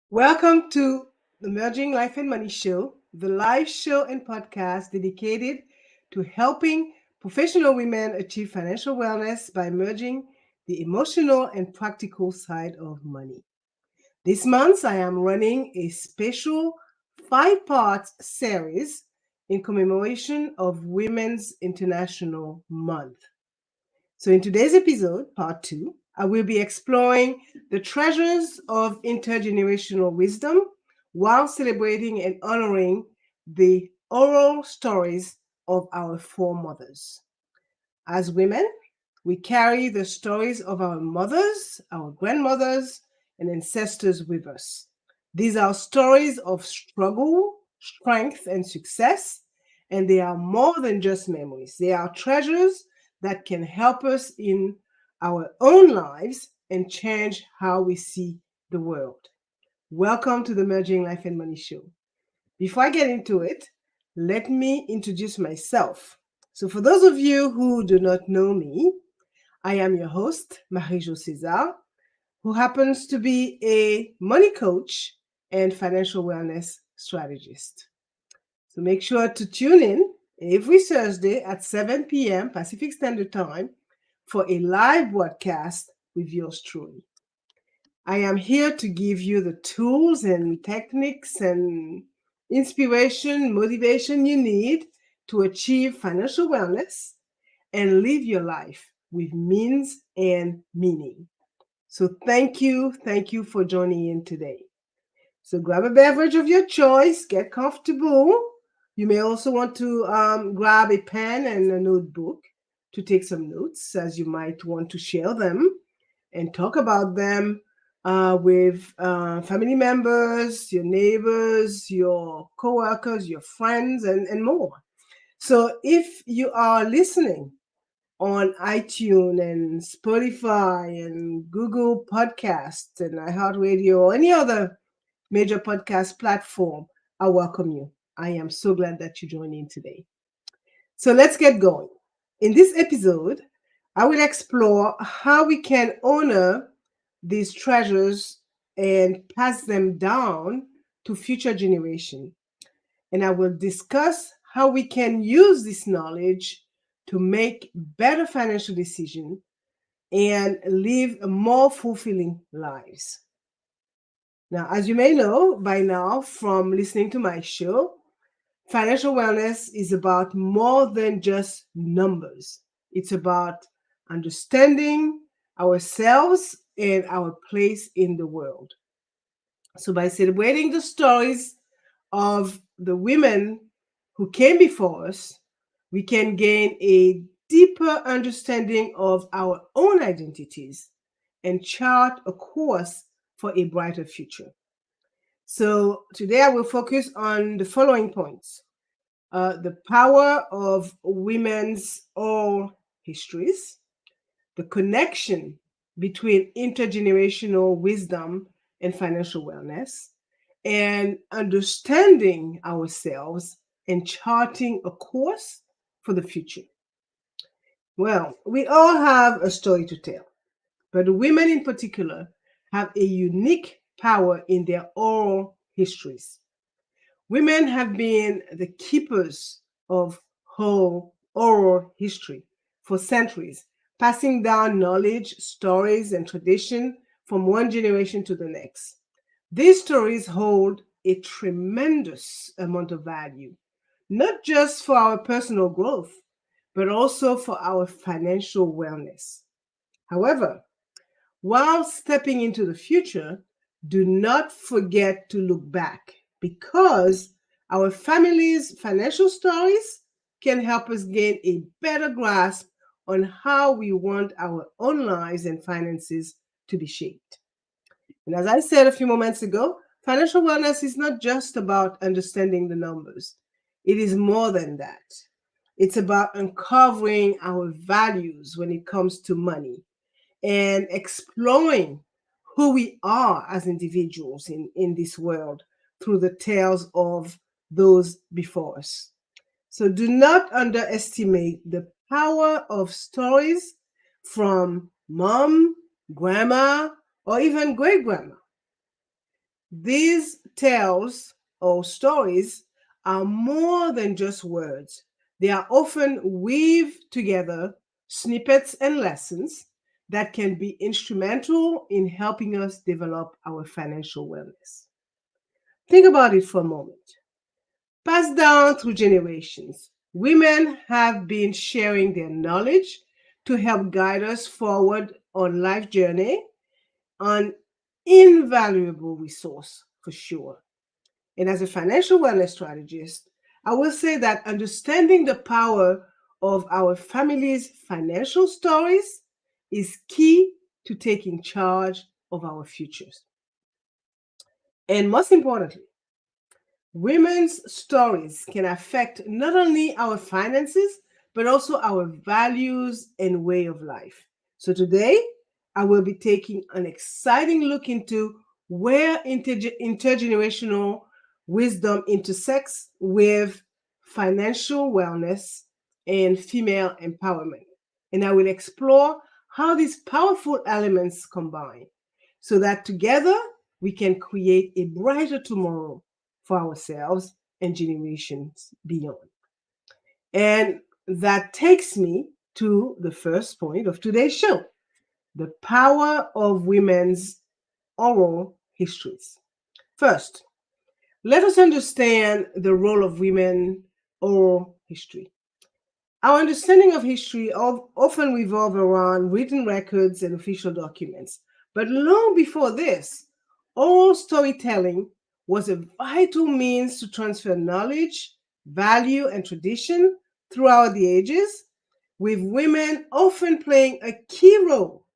Welcome to the Merging Life and Money Show, the live show and podcast dedicated to helping professional women achieve financial wellness by merging the emotional and practical side of money. This month, I am running a special 5-part series in commemoration of Women's International Month. So in today's episode, part 2, I will be exploring the treasures of intergenerational wisdom while celebrating and honoring the oral stories of our foremothers. As women, we carry the stories of our mothers, our grandmothers, and ancestors with us. These are stories of struggle, strength, and success, and they are more than just memories. They are treasures that can help us in our own lives and change how we see the world. Welcome to the Merging Life and Money Show. Before I get into it, let me introduce myself. So for those of you who do not know me, I am your host, Marie-Jo César, who happens to be a money coach and financial wellness strategist. So make sure to tune in every Thursday at 7 p.m. Pacific Standard Time for a live broadcast with yours truly. I am here to give you the tools and techniques and inspiration, motivation you need to achieve financial wellness and live your life with means and meaning. So thank you for joining in today. So grab a beverage of your choice, get comfortable. You may also want to grab a pen and a notebook to take some notes, as you might want to share them and talk about them with family members, your neighbors, your coworkers, your friends, and more. So if you are listening on iTunes and Spotify and Google Podcasts and iHeartRadio or any other major podcast platform, I welcome you. I am so glad that you joined in today. So let's get going. In this episode, I will explore how we can honor these treasures and pass them down to future generations. And I will discuss how we can use this knowledge to make better financial decisions and live more fulfilling lives. Now, as you may know by now from listening to my show, financial wellness is about more than just numbers. It's about understanding ourselves and our place in the world. So by celebrating the stories of the women who came before us, we can gain a deeper understanding of our own identities and chart a course for a brighter future. So today I will focus on the following points. The power of women's oral histories, the connection between intergenerational wisdom and financial wellness, and understanding ourselves and charting a course for the future. Well, we all have a story to tell, but women in particular have a unique power in their oral histories. Women have been the keepers of whole oral history for centuries, passing down knowledge, stories, and tradition from one generation to the next. These stories hold a tremendous amount of value, not just for our personal growth, but also for our financial wellness. However, while stepping into the future, do not forget to look back, because our family's financial stories can help us gain a better grasp on how we want our own lives and finances to be shaped. And as I said a few moments ago, financial wellness is not just about understanding the numbers. It is more than that. It's about uncovering our values when it comes to money and exploring who we are as individuals in this world through the tales of those before us. So do not underestimate the power of stories from mom, grandma, or even great grandma. These tales or stories are more than just words. They are often weaved together snippets and lessons that can be instrumental in helping us develop our financial wellness. Think about it for a moment. Passed down through generations, women have been sharing their knowledge to help guide us forward on life journey, an invaluable resource for sure. And as a financial wellness strategist, I will say that understanding the power of our family's financial stories is key to taking charge of our futures. And most importantly, women's stories can affect not only our finances, but also our values and way of life. So today, I will be taking an exciting look into where intergenerational wisdom intersects with financial wellness and female empowerment. And I will explore how these powerful elements combine so that together we can create a brighter tomorrow for ourselves and generations beyond. And that takes me to the first point of today's show, the power of women's oral histories. First, let us understand the role of women oral history. Our understanding of history often revolve around written records and official documents. But long before this, oral storytelling was a vital means to transfer knowledge, value, and tradition throughout the ages, with women often playing a key role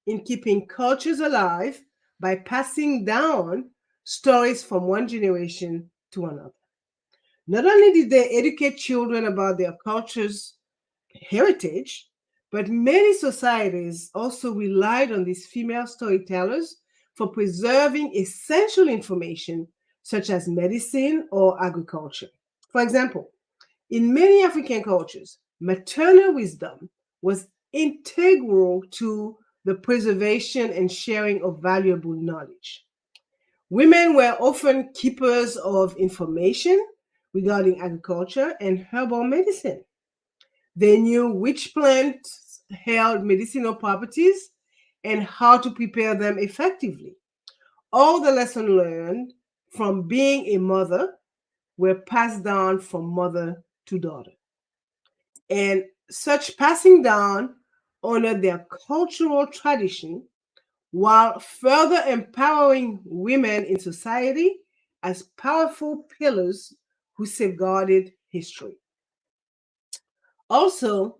in keeping cultures alive by passing down stories from one generation to another. Not only did they educate children about their culture's heritage, but many societies also relied on these female storytellers for preserving essential information such as medicine or agriculture. For example, in many African cultures, maternal wisdom was integral to the preservation and sharing of valuable knowledge. Women were often keepers of information regarding agriculture and herbal medicine. They knew which plants held medicinal properties and how to prepare them effectively. All the lessons learned from being a mother were passed down from mother to daughter. And such passing down honored their cultural tradition while further empowering women in society as powerful pillars who safeguarded history. Also,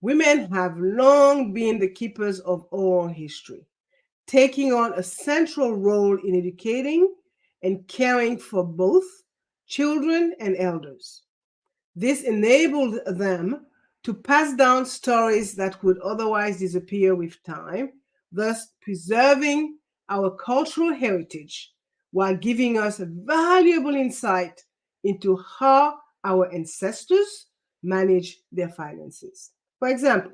women have long been the keepers of oral history, taking on a central role in educating and caring for both children and elders. This enabled them to pass down stories that would otherwise disappear with time, thus preserving our cultural heritage while giving us valuable insight into how our ancestors managed their finances. For example,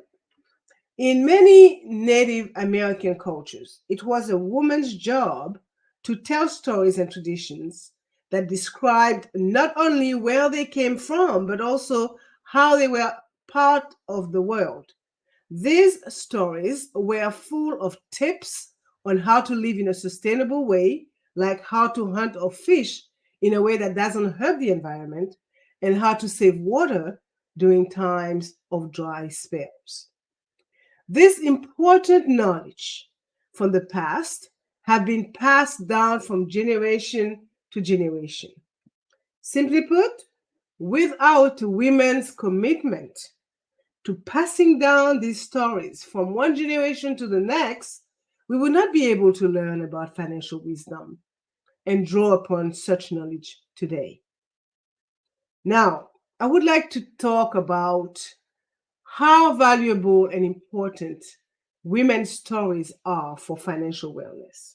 in many Native American cultures, it was a woman's job to tell stories and traditions that described not only where they came from, but also how they were part of the world. These stories were full of tips on how to live in a sustainable way, like how to hunt or fish in a way that doesn't hurt the environment, and how to save water during times of dry spells. This important knowledge from the past have been passed down from generation to generation. Simply put, without women's commitment to passing down these stories from one generation to the next, we would not be able to learn about financial wisdom and draw upon such knowledge today. Now, I would like to talk about how valuable and important women's stories are for financial wellness.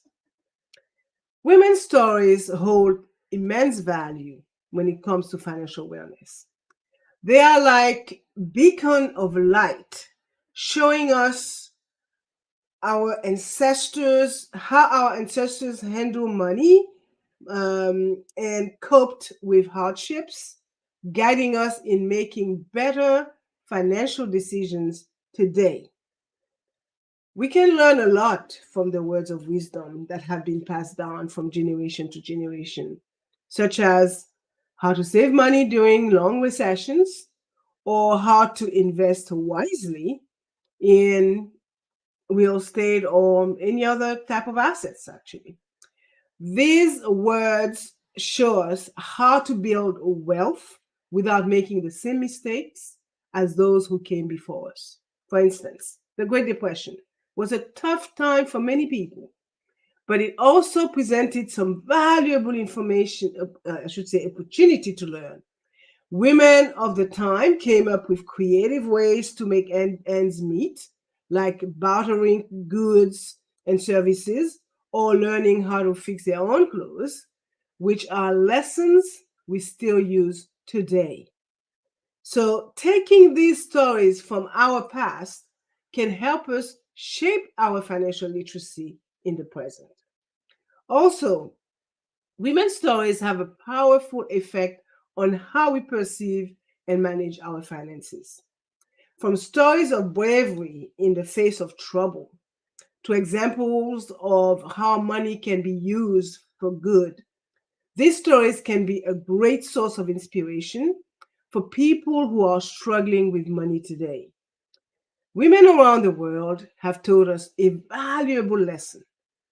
Women's stories hold immense value when it comes to financial wellness. They are like beacon of light, showing us how our ancestors handle money and coped with hardships, guiding us in making better financial decisions today. We can learn a lot from the words of wisdom that have been passed down from generation to generation, such as how to save money during long recessions or how to invest wisely in real estate or any other type of assets, actually. These words show us how to build wealth without making the same mistakes as those who came before us. For instance, the Great Depression was a tough time for many people, but it also presented some valuable information, I should say, opportunity to learn. Women of the time came up with creative ways to make ends meet, like bartering goods and services or learning how to fix their own clothes, which are lessons we still use today. So, taking these stories from our past can help us shape our financial literacy in the present. Also, women's stories have a powerful effect on how we perceive and manage our finances. From stories of bravery in the face of trouble to examples of how money can be used for good, these stories can be a great source of inspiration for people who are struggling with money today. Women around the world have taught us a valuable lesson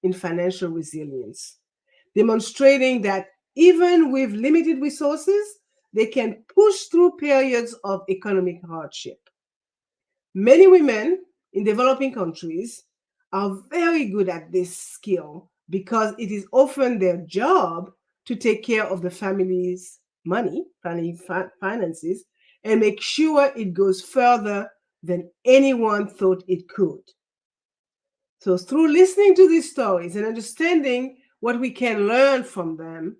in financial resilience, demonstrating that even with limited resources, they can push through periods of economic hardship. Many women in developing countries are very good at this skill because it is often their job to take care of the family's money, finances, and make sure it goes further than anyone thought it could. So, through listening to these stories and understanding what we can learn from them,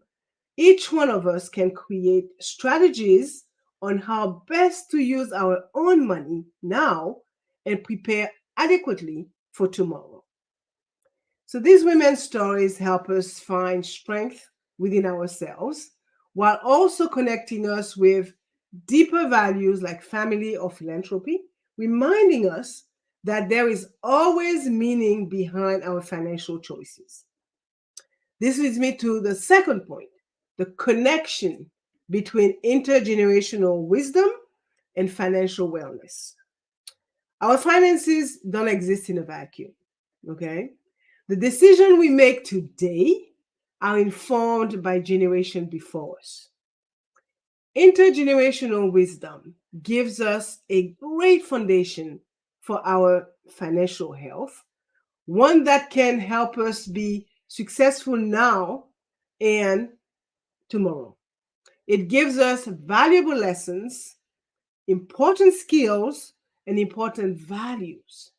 each one of us can create strategies on how best to use our own money now and prepare adequately for tomorrow. So, these women's stories help us find strength within ourselves while also connecting us with deeper values like family or philanthropy, reminding us that there is always meaning behind our financial choices. This leads me to the second point, the connection between intergenerational wisdom and financial wellness. Our finances don't exist in a vacuum, okay? The decisions we make today are informed by generation before us. Intergenerational wisdom gives us a great foundation for our financial health, one that can help us be successful now and tomorrow. It gives us valuable lessons, important skills, and important values.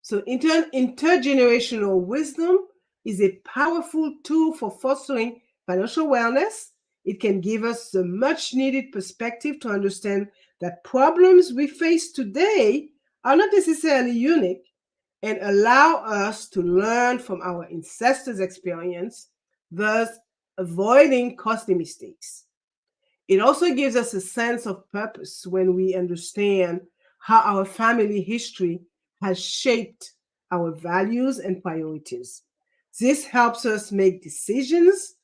So, intergenerational wisdom is a powerful tool for fostering financial wellness. It can give us the much needed perspective to understand that problems we face today are not necessarily unique and allow us to learn from our ancestors' experience, thus avoiding costly mistakes. It also gives us a sense of purpose when we understand how our family history has shaped our values and priorities. This helps us make decisions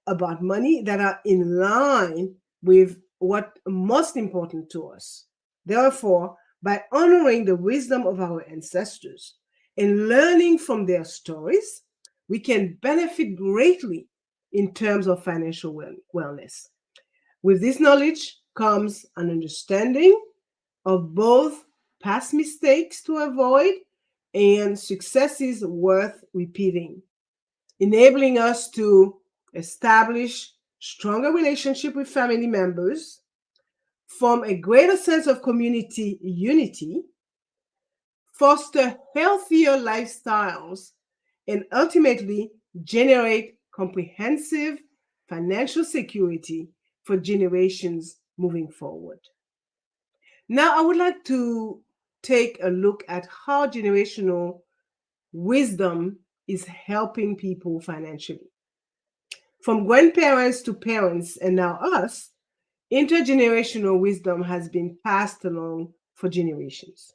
about money that are in line with what most important to us. Therefore, by honoring the wisdom of our ancestors and learning from their stories, we can benefit greatly in terms of financial wellness. With this knowledge comes an understanding of both past mistakes to avoid and successes worth repeating, enabling us to establish stronger relationship with family members, form a greater sense of community unity, foster healthier lifestyles, and ultimately generate comprehensive financial security for generations moving forward. Now, I would like to take a look at how generational wisdom is helping people financially. From grandparents to parents and now us, intergenerational wisdom has been passed along for generations.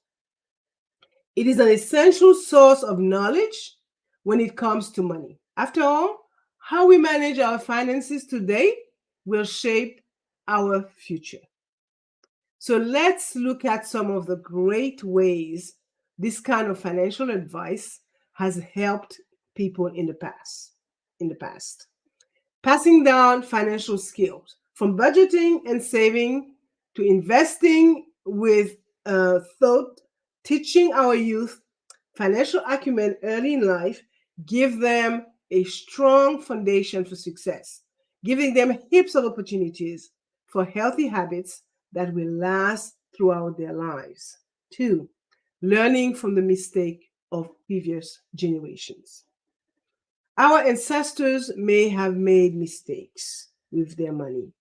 It is an essential source of knowledge when it comes to money. After all, how we manage our finances today will shape our future. So let's look at some of the great ways this kind of financial advice has helped people in the past. Passing down financial skills from budgeting and saving to investing with thought, teaching our youth financial acumen early in life, give them a strong foundation for success, giving them heaps of opportunities for healthy habits that will last throughout their lives. Two, learning from the mistake of previous generations. Our ancestors may have made mistakes with their money,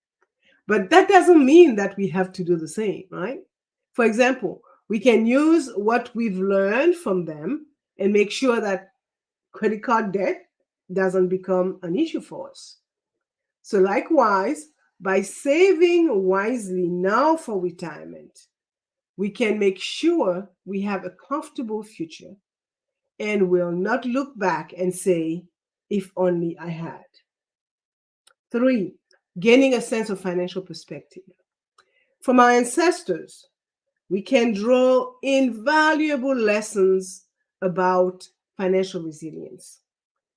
but that doesn't mean that we have to do the same, right? For example, we can use what we've learned from them and make sure that credit card debt doesn't become an issue for us. So, likewise, by saving wisely now for retirement, we can make sure we have a comfortable future and will not look back and say, if only I had. Three, gaining a sense of financial perspective. From our ancestors, we can draw invaluable lessons about financial resilience.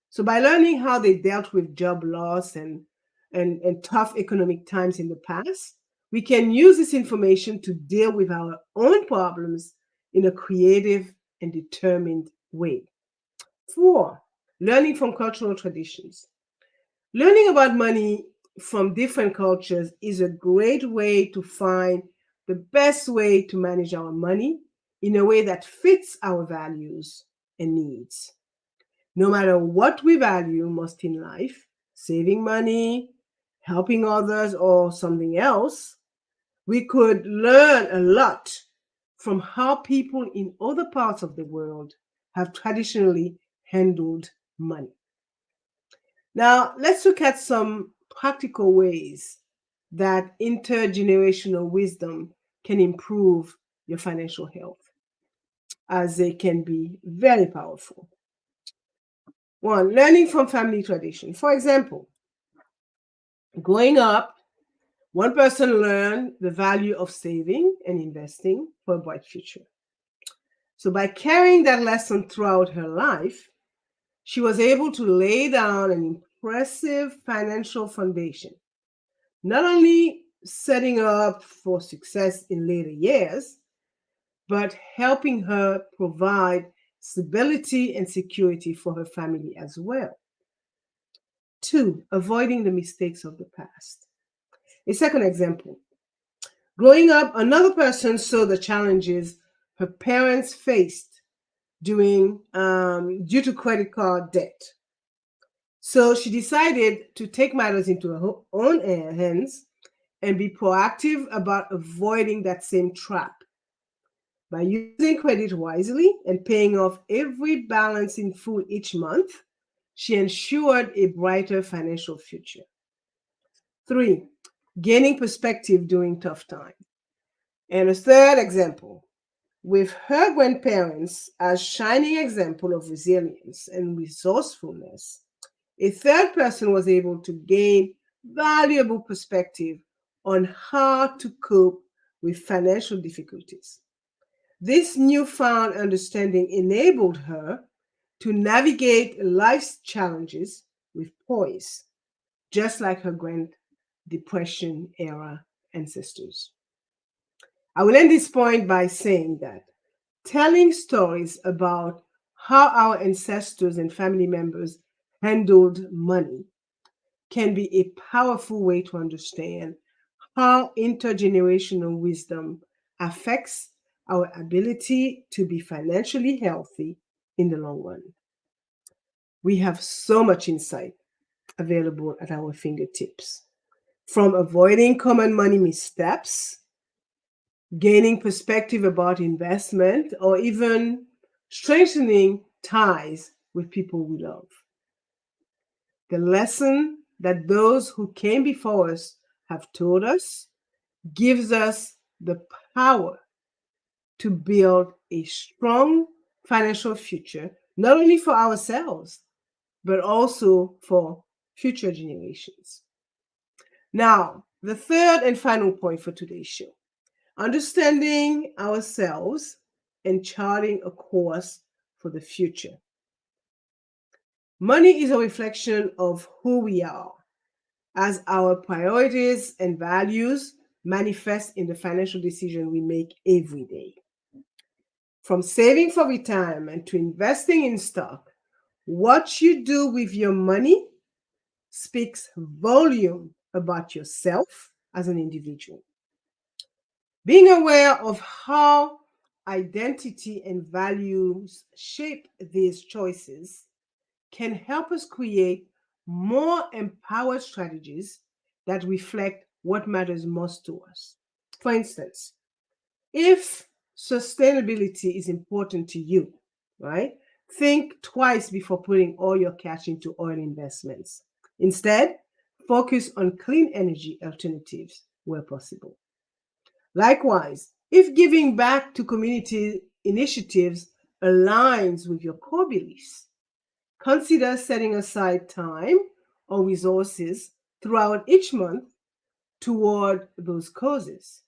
So, by learning how they dealt with job loss and tough economic times in the past, we can use this information to deal with our own problems in a creative and determined way. Four, learning from cultural traditions. Learning about money from different cultures is a great way to find the best way to manage our money in a way that fits our values and needs. No matter what we value most in life, saving money, helping others, or something else, we could learn a lot from how people in other parts of the world have traditionally handled money. Now, let's look at some practical ways that intergenerational wisdom can improve your financial health, as they can be very powerful. One, learning from family tradition. For example, growing up, one person learned the value of saving and investing for a bright future. So, by carrying that lesson throughout her life, she was able to lay down an impressive financial foundation, not only setting her up for success in later years, but helping her provide stability and security for her family as well. Two, avoiding the mistakes of the past. A second example, growing up, another person saw the challenges her parents faced due to credit card debt. So she decided to take matters into her own hands and be proactive about avoiding that same trap. By using credit wisely and paying off every balance in full each month, she ensured a brighter financial future. Three, gaining perspective during tough times. And a third example, with her grandparents as shining example of resilience and resourcefulness, a third person was able to gain valuable perspective on how to cope with financial difficulties. This newfound understanding enabled her to navigate life's challenges with poise, just like her Great Depression era ancestors. I will end this point by saying that telling stories about how our ancestors and family members handled money can be a powerful way to understand how intergenerational wisdom affects our ability to be financially healthy in the long run. We have so much insight available at our fingertips. From avoiding common money missteps, gaining perspective about investment, or even strengthening ties with people we love. The lesson that those who came before us have taught us gives us the power to build a strong financial future, not only for ourselves, but also for future generations. Now, the third and final point for today's show: understanding ourselves and charting a course for the future. Money is a reflection of who we are, as our priorities and values manifest in the financial decision we make every day. From saving for retirement to investing in stock, what you do with your money speaks volume about yourself as an individual. Being aware of how identity and values shape these choices can help us create more empowered strategies that reflect what matters most to us. For instance, if sustainability is important to you, right? Think twice before putting all your cash into oil investments. Instead, focus on clean energy alternatives where possible. Likewise, if giving back to community initiatives aligns with your core beliefs, consider setting aside time or resources throughout each month toward those causes,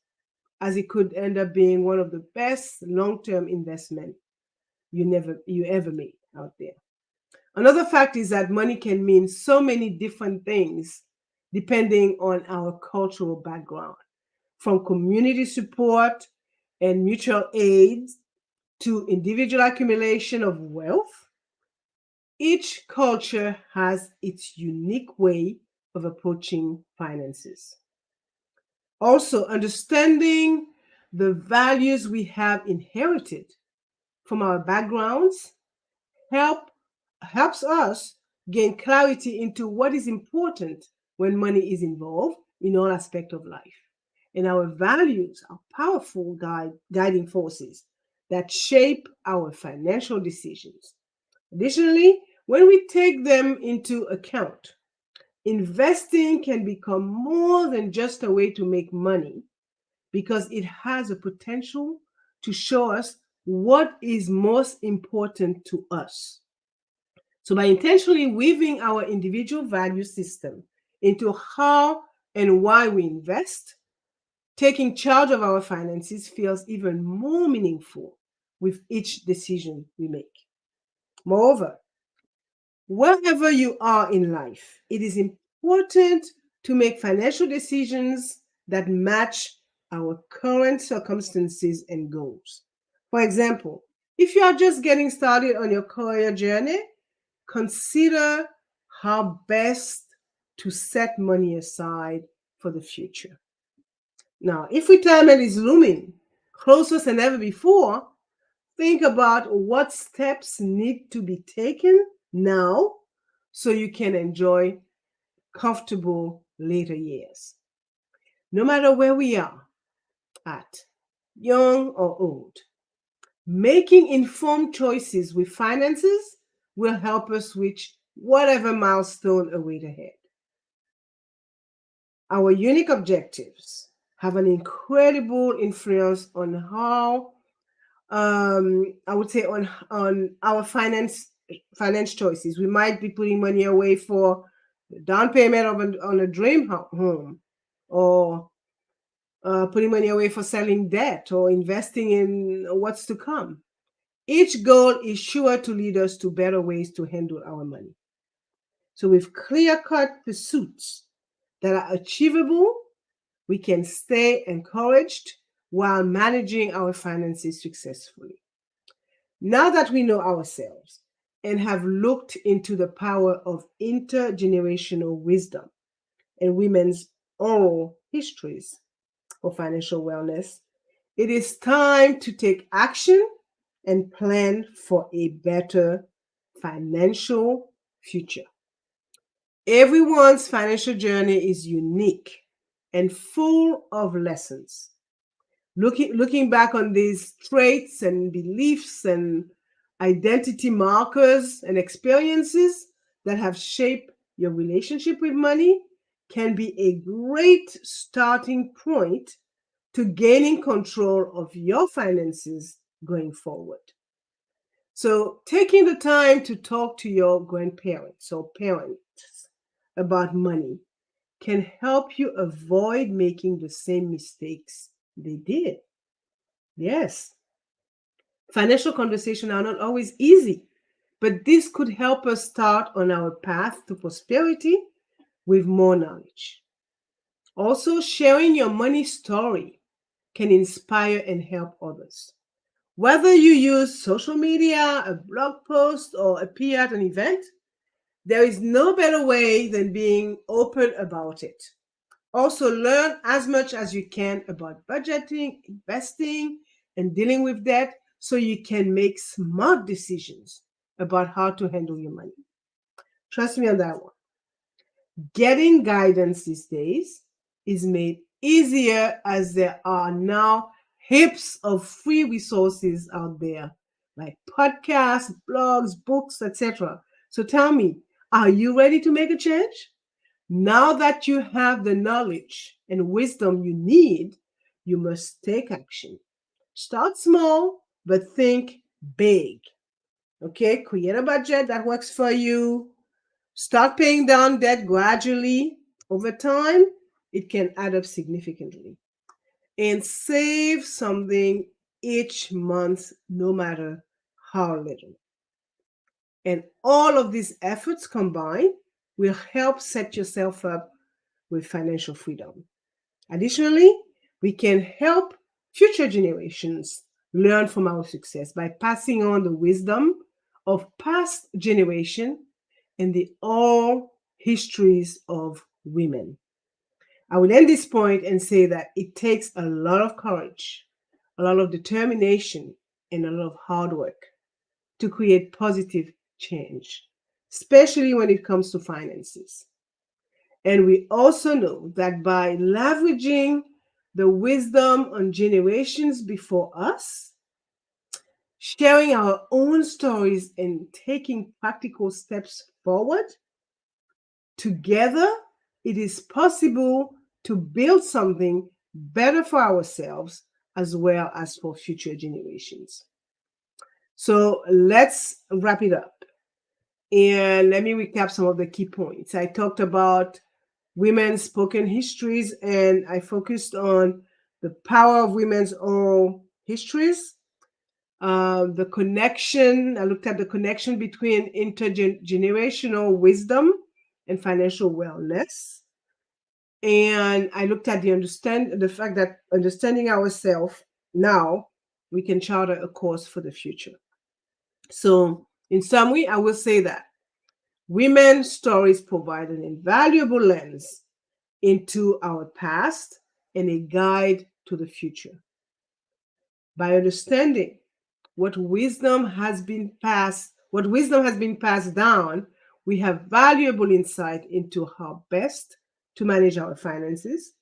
as it could end up being one of the best long-term investment you ever made out there. Another fact is that money can mean so many different things depending on our cultural background, from community support and mutual aid to individual accumulation of wealth. Each culture has its unique way of approaching finances. Also, understanding the values we have inherited from our backgrounds help helps us gain clarity into what is important when money is involved in all aspects of life. And our values are powerful guiding forces that shape our financial decisions. Additionally, when we take them into account, investing can become more than just a way to make money because it has a potential to show us what is most important to us. So, by intentionally weaving our individual value system into how and why we invest, taking charge of our finances feels even more meaningful with each decision we make. Moreover, wherever you are in life, it is important to make financial decisions that match our current circumstances and goals. For example, if you are just getting started on your career journey, consider how best to set money aside for the future. Now, if retirement is looming closer than ever before, think about what steps need to be taken now so you can enjoy comfortable later years. No matter where we are at, young or old, making informed choices with finances will help us reach whatever milestone await ahead. Our unique objectives have an incredible influence on how I would say on our finance choices. We might be putting money away for the down payment of on a dream home, or putting money away for selling debt, or investing in what's to come. Each goal is sure to lead us to better ways to handle our money. So, with clear-cut pursuits that are achievable, we can stay encouraged while managing our finances successfully. Now that we know ourselves and have looked into the power of intergenerational wisdom and women's oral histories for financial wellness, it is time to take action and plan for a better financial future. Everyone's financial journey is unique and full of lessons. Looking back on these traits and beliefs and identity markers and experiences that have shaped your relationship with money can be a great starting point to gaining control of your finances going forward. So, taking the time to talk to your grandparents or parents about money can help you avoid making the same mistakes they did. Yes, financial conversations are not always easy, but this could help us start on our path to prosperity with more knowledge. Also, sharing your money story can inspire and help others. Whether you use social media, a blog post, or appear at an event, there is no better way than being open about it. Also, learn as much as you can about budgeting, investing, and dealing with debt so you can make smart decisions about how to handle your money. Trust me on that one. Getting guidance these days is made easier as there are now heaps of free resources out there, like podcasts, blogs, books, etc. So tell me, are you ready to make a change? Now that you have the knowledge and wisdom you need, you must take action. Start small, but think big. Okay, create a budget that works for you. Start paying down debt gradually. Over time, it can add up significantly. And save something each month, no matter how little. And all of these efforts combined will help set yourself up with financial freedom. Additionally, we can help future generations learn from our success by passing on the wisdom of past generation and the all histories of women. I will end this point and say that it takes a lot of courage, a lot of determination, and a lot of hard work to create positive change, especially when it comes to finances. And we also know that by leveraging the wisdom on generations before us, sharing our own stories, and taking practical steps forward, together it is possible to build something better for ourselves as well as for future generations. So let's wrap it up. And let me recap some of the key points. I talked about women's spoken histories, and I focused on the power of women's oral histories. The connection, I looked at the connection between intergenerational wisdom and financial wellness. And I looked at the fact that understanding ourselves now, we can charter a course for the future. So, in summary, I will say that women's stories provide an invaluable lens into our past and a guide to the future. By understanding what wisdom has been passed down, we have valuable insight into how best to manage our finances,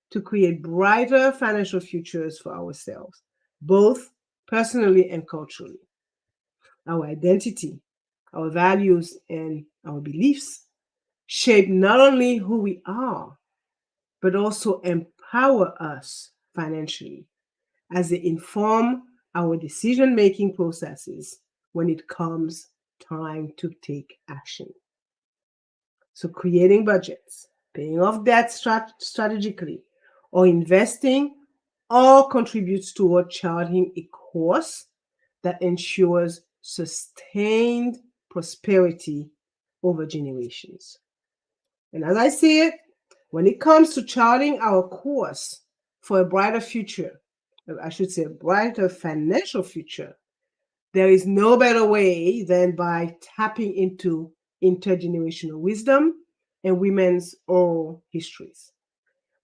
to create brighter financial futures for ourselves, both personally and culturally. Our identity, our values, and our beliefs shape not only who we are, but also empower us financially as they inform our decision making processes when it comes time to take action. So, creating budgets, paying off debt strategically, or investing all contributes toward charting a course that ensures sustained prosperity over generations. And as I see it, when it comes to charting our course for a brighter future, I should say a brighter financial future, there is no better way than by tapping into intergenerational wisdom and women's oral histories.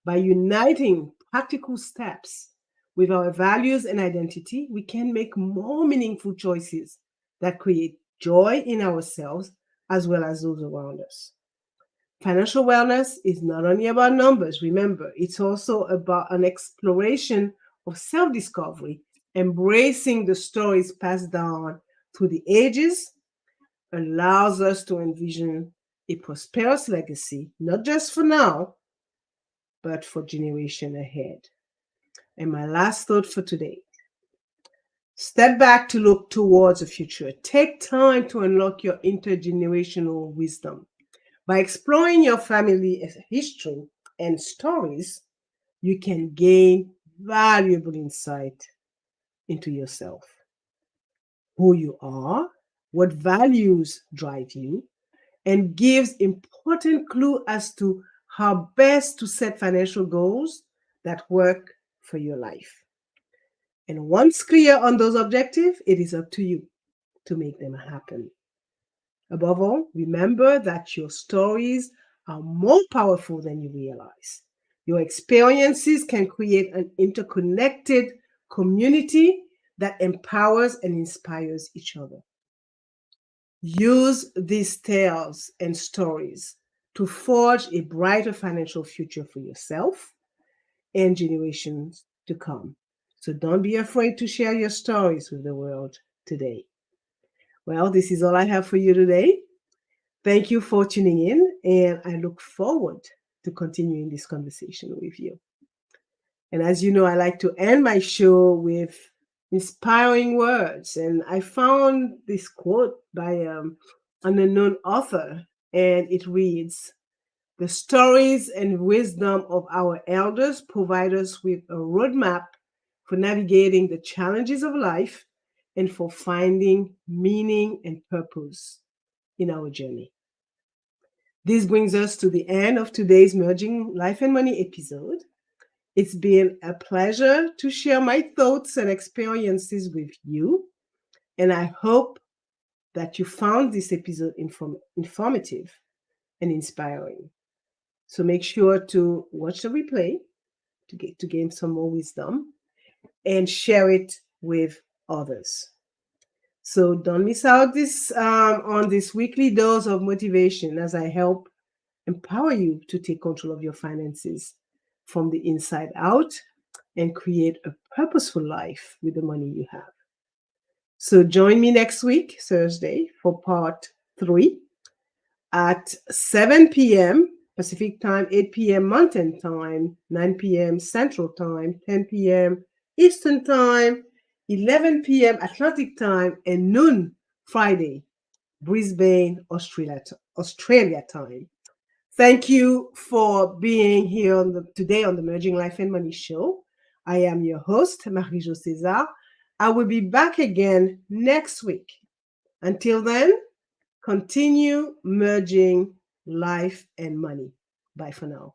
By uniting practical steps with our values and identity, we can make more meaningful choices that create joy in ourselves as well as those around us. Financial wellness is not only about numbers, remember, it's also about an exploration of self discovery, embracing the stories passed down through the ages allows us to envision a prosperous legacy, not just for now, but for generation ahead. And my last thought for today, step back to look towards the future. Take time to unlock your intergenerational wisdom. By exploring your family history and stories, you can gain valuable insight into yourself, who you are, what values drive you, and gives important clue as to how best to set financial goals that work for your life. And once clear on those objectives, it is up to you to make them happen. Above all, remember that your stories are more powerful than you realize. Your experiences can create an interconnected community that empowers and inspires each other. Use these tales and stories to forge a brighter financial future for yourself and generations to come. So don't be afraid to share your stories with the world today. Well, this is all I have for you today. Thank you for tuning in, and I look forward to continuing this conversation with you. And as you know, I like to end my show with inspiring words. And I found this quote by an unknown author, and it reads, "The stories and wisdom of our elders provide us with a roadmap for navigating the challenges of life and for finding meaning and purpose in our journey." This brings us to the end of today's Merging Life and Money episode. It's been a pleasure to share my thoughts and experiences with you, and I hope that you found this episode informative and inspiring. So make sure to watch the replay to gain some more wisdom and share it with others. So don't miss out on this weekly dose of motivation as I help empower you to take control of your finances from the inside out and create a purposeful life with the money you have. So join me next week, Thursday, for part 3 at 7 p.m. Pacific time, 8 p.m. Mountain time, 9 p.m. Central time, 10 p.m. Eastern time, 11 p.m. Atlantic time, and noon Friday, Brisbane, Australia time. Thank you for being here today on the Merging Life and Money show. I am your host, Marie-Jo César. I will be back again next week. Until then, continue merging life and money. Bye for now.